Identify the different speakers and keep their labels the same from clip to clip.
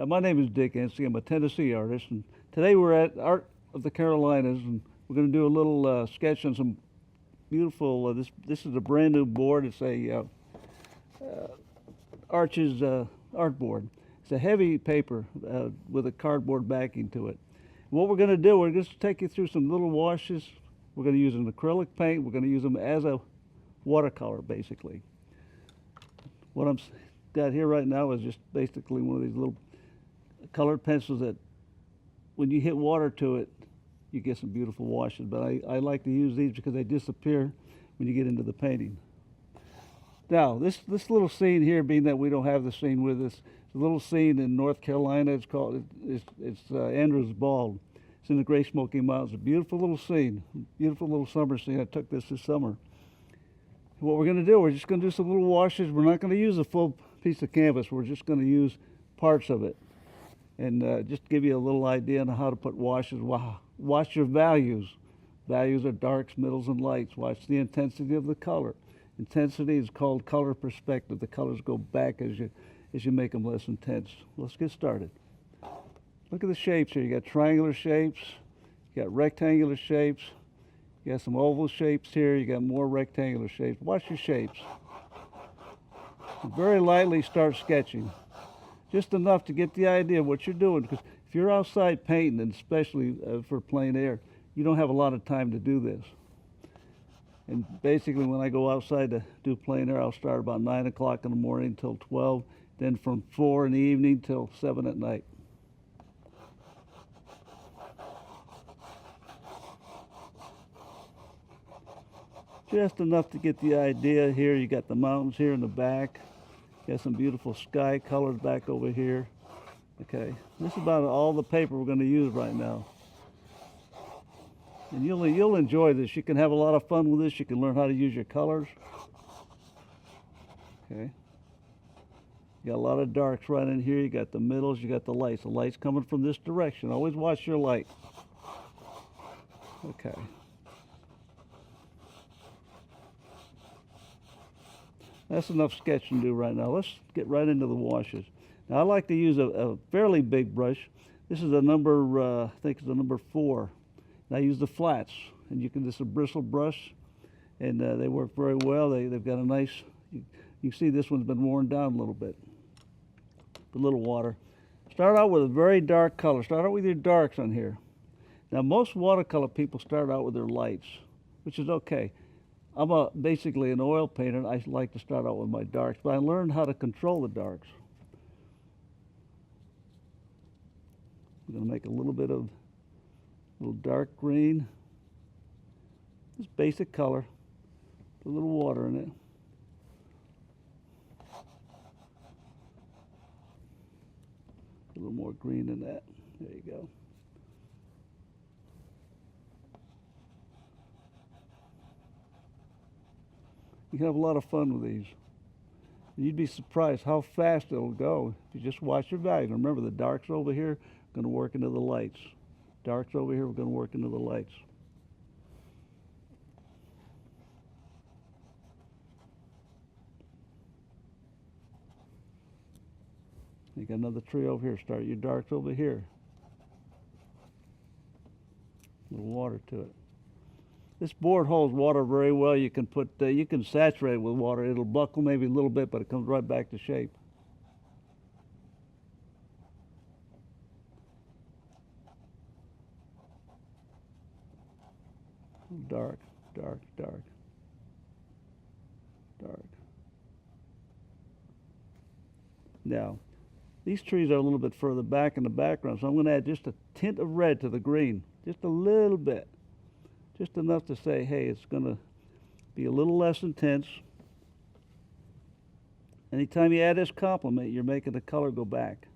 Speaker 1: My name is Dick Ensing. I'm a Tennessee artist, and today we're at Art of the Carolinas, and we're going to do a little sketch on some beautiful. This is a brand new board. It's a Arches Artboard. It's a heavy paper with a cardboard backing to it. What we're going to do, we're just take you through some little washes. We're going to use an acrylic paint. We're going to use them as a watercolor, basically. What I'm got here right now is just basically one of these little colored pencils that when you hit water to it, you get some beautiful washes. But I like to use these because they disappear when you get into the painting. Now, this little scene here, being that we don't have the scene with us, it's a little scene in North Carolina. It's Andrews Bald. It's in the Great Smoky Mountains. A beautiful little scene, beautiful little summer scene. I took this summer. What we're going to do, we're just going to do some little washes. We're not going to use a full piece of canvas. We're just going to use parts of it. And just to give you a little idea on how to put washes. Watch your values. Values are darks, middles, and lights. Watch the intensity of the color. Intensity is called color perspective. The colors go back as you make them less intense. Let's get started. Look at the shapes here. You got triangular shapes. You got rectangular shapes. You got some oval shapes here. You got more rectangular shapes. Watch your shapes. Very lightly start sketching. Just enough to get the idea of what you're doing. Because if you're outside painting, and especially for plein air, you don't have a lot of time to do this. And basically when I go outside to do plein air, I'll start about 9 o'clock in the morning till 12. Then from 4 in the evening till 7 at night. Just enough to get the idea here. You got the mountains here in the back. You got some beautiful sky colors back over here. Okay, this is about all the paper we're going to use right now. And you'll enjoy this. You can have a lot of fun with this. You can learn how to use your colors. Okay. You got a lot of darks right in here. You got the middles. You got the lights. The light's coming from this direction. Always watch your light. Okay. That's enough sketching to do right now. Let's get right into the washes. Now I like to use a fairly big brush. This is a number, I think it's a number 4. And I use the flats, and you can just a bristle brush, and they work very well. They've got a nice. You can see this one's been worn down a little bit. A little water. Start out with a very dark color. Start out with your darks on here. Now most watercolor people start out with their lights, which is okay. I'm basically an oil painter, and I like to start out with my darks, but I learned how to control the darks. I'm going to make a little bit of little dark green, just basic color, put a little water in it. A little more green than that. There you go. You can have a lot of fun with these. And you'd be surprised how fast it'll go if you just watch your value. And remember, the darks over here are going to work into the lights. Darks over here are going to work into the lights. You got another tree over here. Start your darks over here. A little water to it. This board holds water very well. You can you can saturate it with water. It'll buckle maybe a little bit, but it comes right back to shape. Dark, dark, dark, dark. Now, these trees are a little bit further back in the background, so I'm going to add just a tint of red to the green, just a little bit. Just enough to say, hey, it's going to be a little less intense. Anytime you add this complement, you're making the color go back.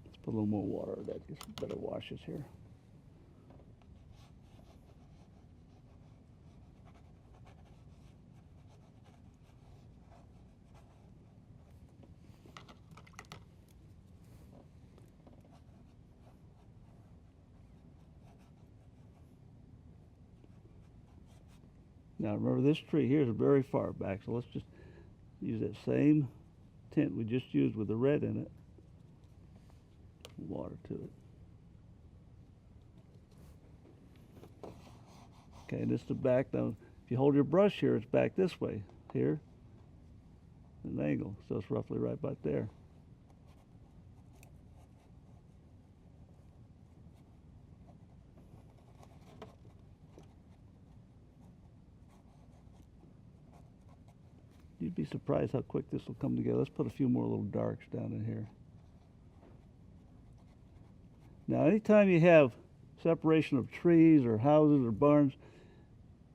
Speaker 1: Let's put a little more water in that, get some better washes here. Now remember, this tree here is very far back, so let's just Use that same tint we just used with the red in it. Water to it. Okay, and this is the back. Now, if you hold your brush here, it's back this way. Here, an angle, so it's roughly right about there. You'd be surprised how quick this will come together. Let's put a few more little darks down in here. Now, anytime you have separation of trees or houses or barns,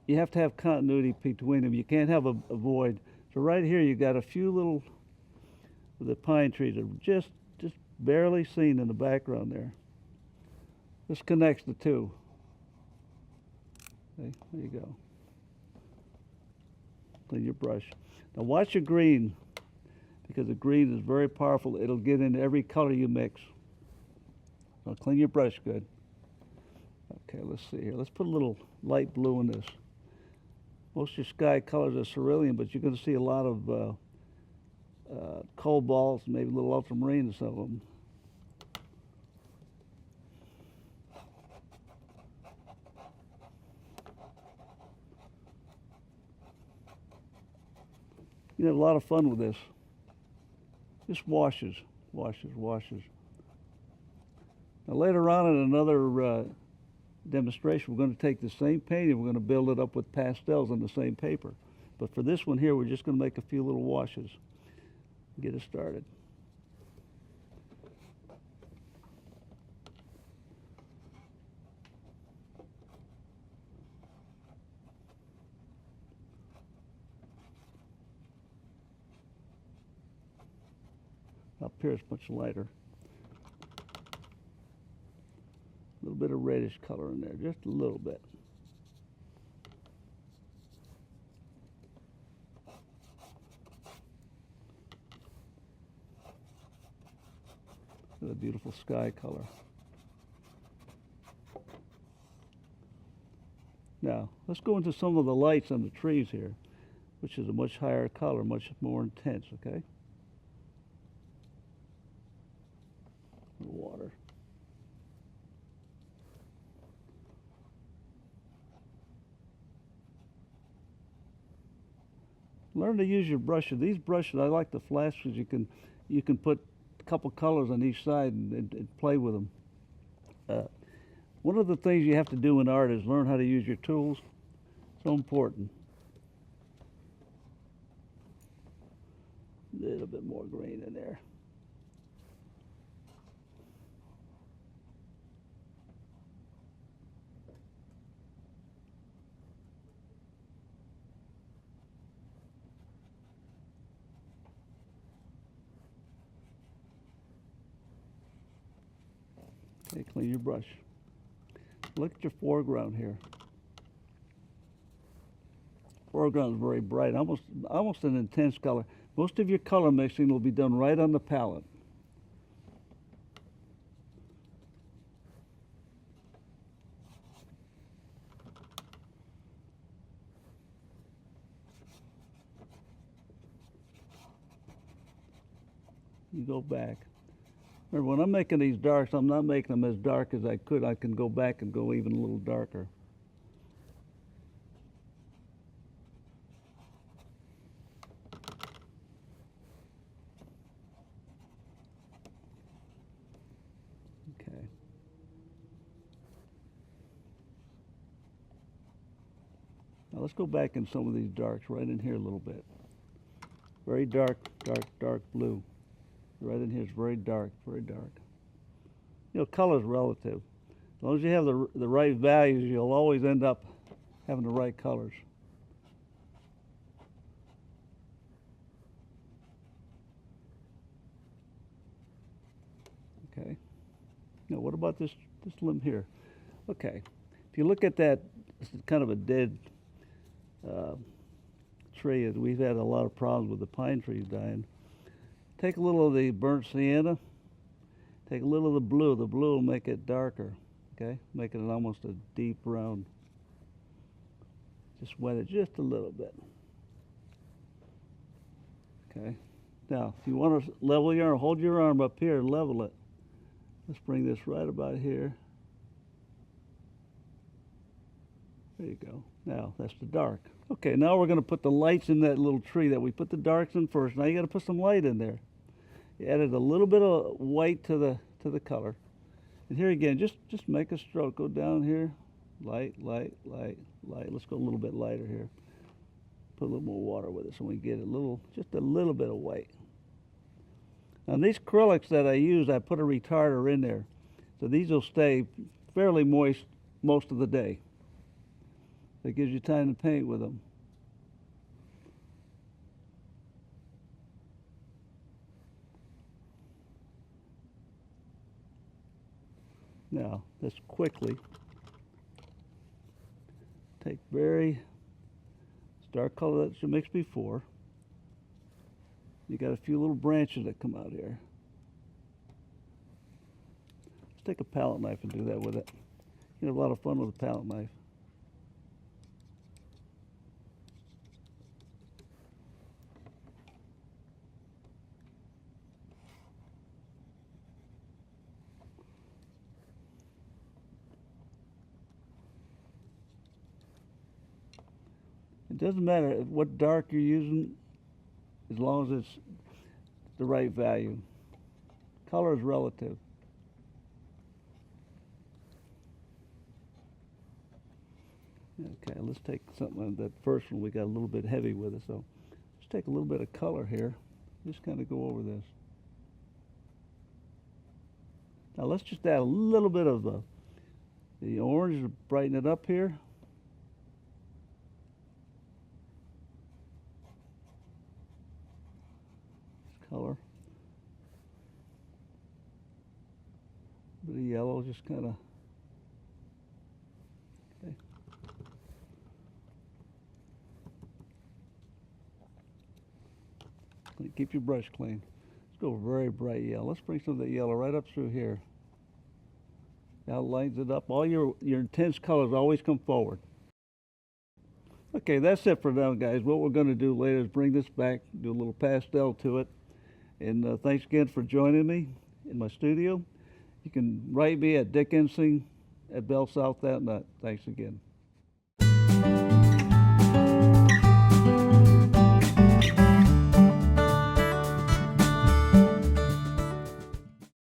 Speaker 1: you have to have continuity between them. You can't have a void. So right here, you got a few little the pine trees that are just barely seen in the background there. This connects the two. Okay, there you go. Clean your brush. Now watch your green, because the green is very powerful. It'll get into every color you mix. So clean your brush good. Okay, let's see here. Let's put a little light blue in this. Most of your sky colors are cerulean, but you're going to see a lot of cobalt, maybe a little ultramarine in some of them. You have a lot of fun with this. Just washes, washes, washes. Now later on in another demonstration, we're going to take the same painting, we're going to build it up with pastels on the same paper. But for this one here, we're just going to make a few little washes. Get it started. Up here it's much lighter. A little bit of reddish color in there, just a little bit. A beautiful sky color. Now, let's go into some of the lights on the trees here, which is a much higher color, much more intense, okay? Water. Learn to use your brushes. These brushes, I like the flash because you can put a couple colors on each side and play with them. One of the things you have to do in art is learn how to use your tools. So important. A little bit more green in there. Okay, clean your brush. Look at your foreground here. Foreground is very bright, almost an intense color. Most of your color mixing will be done right on the palette. You go back. Remember, when I'm making these darks, I'm not making them as dark as I could. I can go back and go even a little darker. Okay. Now let's go back in some of these darks right in here a little bit. Very dark, dark, dark blue. Right in here is very dark, very dark. You know, color's relative. As long as you have the right values, you'll always end up having the right colors. Okay. Now, what about this limb here? Okay. If you look at that, this is kind of a dead tree. We've had a lot of problems with the pine trees dying. Take a little of the burnt sienna, take a little of the blue. The blue will make it darker, okay? Make it almost a deep brown. Just wet it just a little bit. Okay. Now, if you want to level your arm, hold your arm up here and level it. Let's bring this right about here. There you go. Now, that's the dark. Okay, now we're going to put the lights in that little tree that we put the darks in first. Now you got to put some light in there. You added a little bit of white to the color. And here again, just make a stroke. Go down here. Light, light, light, light. Let's go a little bit lighter here. Put a little more water with it so we get just a little bit of white. Now these acrylics that I use, I put a retarder in there. So these will stay fairly moist most of the day. That gives you time to paint with them. Now, let's quickly take very dark color that you mixed before. You got a few little branches that come out here. Let's take a palette knife and do that with it. You have a lot of fun with a palette knife. It doesn't matter what dark you're using as long as it's the right value. Color is relative. Okay, let's take something that first one we got a little bit heavy with it, so let's take a little bit of color here. Just kind of go over this. Now let's just add a little bit of the orange to brighten it up here. Color. A bit of yellow, just kind of. Okay. Keep your brush clean. Let's go very bright yellow. Let's bring some of that yellow right up through here. That lines it up. All your intense colors always come forward. Okay, that's it for now, guys. What we're going to do later is bring this back, do a little pastel to it. And thanks again for joining me in my studio. You can write me at Dick Ensing at bellsouth.net. Thanks again.